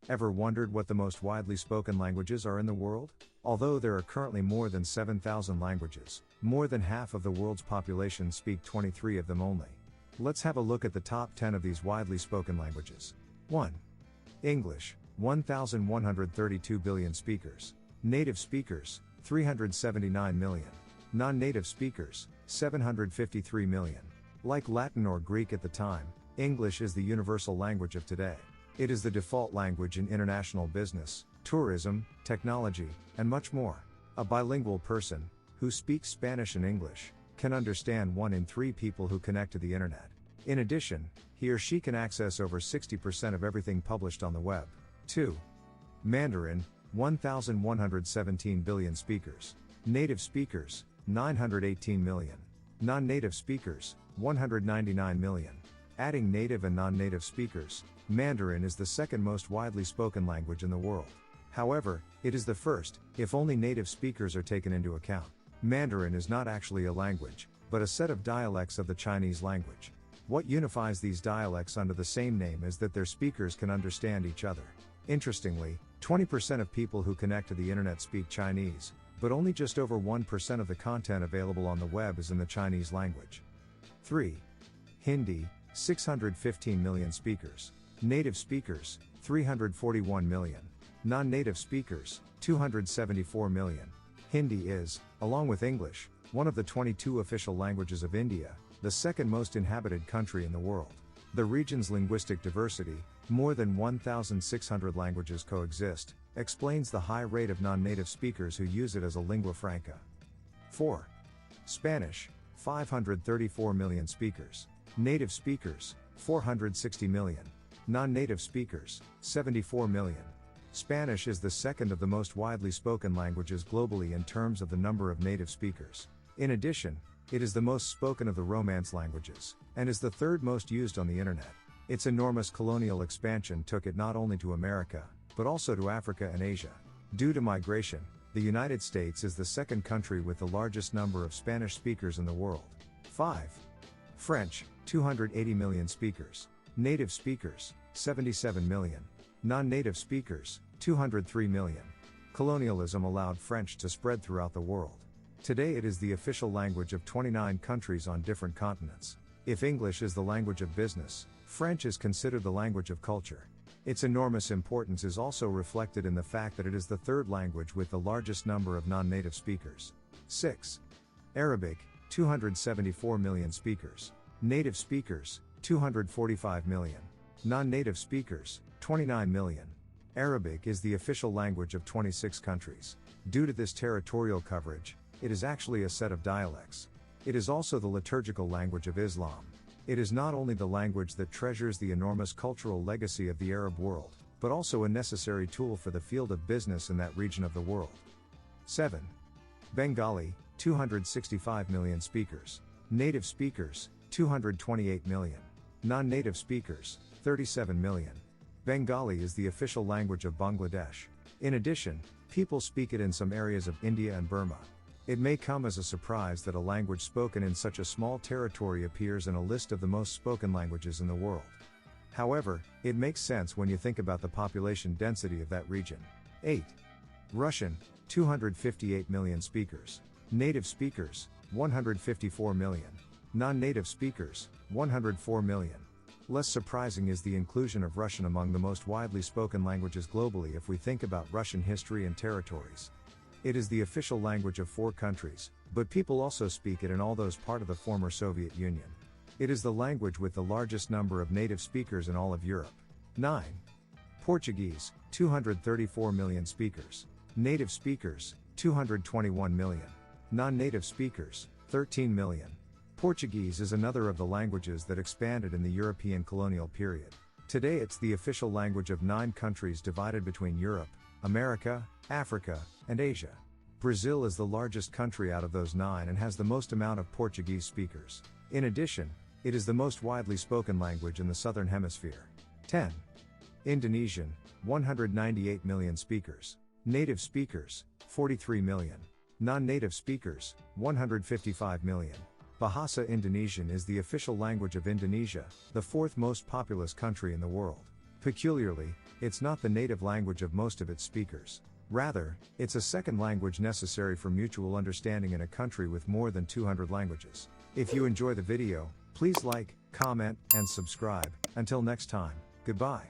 Ever wondered what the most widely spoken languages are in the world? Although there are currently more than 7,000 languages, more than half of the world's population speak 23 of them only. Let's have a look at the top 10 of these widely spoken languages. 1. English, 1,132 billion speakers. Native speakers, 379 million. Non-native speakers, 753 million. Like Latin or Greek at the time, English is the universal language of today. It is the default language in international business, tourism, technology, and much more. A bilingual person, who speaks Spanish and English, can understand 1 in 3 people who connect to the internet. In addition, he or she can access over 60% of everything published on the web. 2. Mandarin, 1,117 billion speakers. Native speakers, 918 million. Non-native speakers, 199 million. Adding native and non-native speakers, Mandarin is the second most widely spoken language in the world. However, it is the first, if only native speakers are taken into account. Mandarin is not actually a language, but a set of dialects of the Chinese language. What unifies these dialects under the same name is that their speakers can understand each other. Interestingly, 20% of people who connect to the internet speak Chinese, but only just over 1% of the content available on the web is in the Chinese language. 3. Hindi, 615 million speakers. Native speakers, 341 million. Non-native speakers, 274 million. Hindi is, along with English, one of the 22 official languages of India, the second most inhabited country in the world. The region's linguistic diversity, more than 1,600 languages coexist, explains the high rate of non-native speakers who use it as a lingua franca. 4. Spanish, 534 million speakers. Native speakers, 460 million. Non-native speakers, 74 million. Spanish is the second of the most widely spoken languages globally in terms of the number of native speakers. In addition, it is the most spoken of the Romance languages, and is the third most used on the internet. Its enormous colonial expansion took it not only to America, but also to Africa and Asia. Due to migration, the United States is the second country with the largest number of Spanish speakers in the world. 5. French, 280 million speakers. Native speakers, 77 million. Non-native speakers, 203 million. Colonialism allowed French to spread throughout the world. Today it is the official language of 29 countries on different continents. If English is the language of business, French is considered the language of culture. Its enormous importance is also reflected in the fact that it is the third language with the largest number of non-native speakers. 6. Arabic, 274 million speakers. Native speakers, 245 million. Non-native speakers, 29 million. Arabic is the official language of 26 countries. Due to this territorial coverage, it is actually a set of dialects. It is also the liturgical language of Islam. It is not only the language that treasures the enormous cultural legacy of the Arab world, but also a necessary tool for the field of business in that region of the world. 7. Bengali, 265 million speakers. Native speakers, 228 million. Non-native speakers, 37 million. Bengali is the official language of Bangladesh. In addition, people speak it in some areas of India and Burma. It may come as a surprise that a language spoken in such a small territory appears in a list of the most spoken languages in the world. However, it makes sense when you think about the population density of that region. 8. Russian, 258 million speakers. Native speakers, 154 million. Non-native speakers, 104 million. Less surprising is the inclusion of Russian among the most widely spoken languages globally if we think about Russian history and territories. It is the official language of 4 countries, but people also speak it in all those part of the former Soviet Union. It is the language with the largest number of native speakers in all of Europe. 9. Portuguese, 234 million speakers. Native speakers, 221 million. Non-native speakers, 13 million. Portuguese is another of the languages that expanded in the European colonial period. Today it's the official language of 9 countries divided between Europe, America, Africa, and Asia. Brazil is the largest country out of those 9 and has the most amount of Portuguese speakers. In addition, it is the most widely spoken language in the Southern Hemisphere. 10. Indonesian, 198 million speakers. Native speakers, 43 million. Non-native speakers, 155 million. Bahasa Indonesian is the official language of Indonesia, the 4th most populous country in the world. Peculiarly, it's not the native language of most of its speakers. Rather, it's a second language necessary for mutual understanding in a country with more than 200 languages. If you enjoy the video, please like, comment, and subscribe. Until next time, goodbye.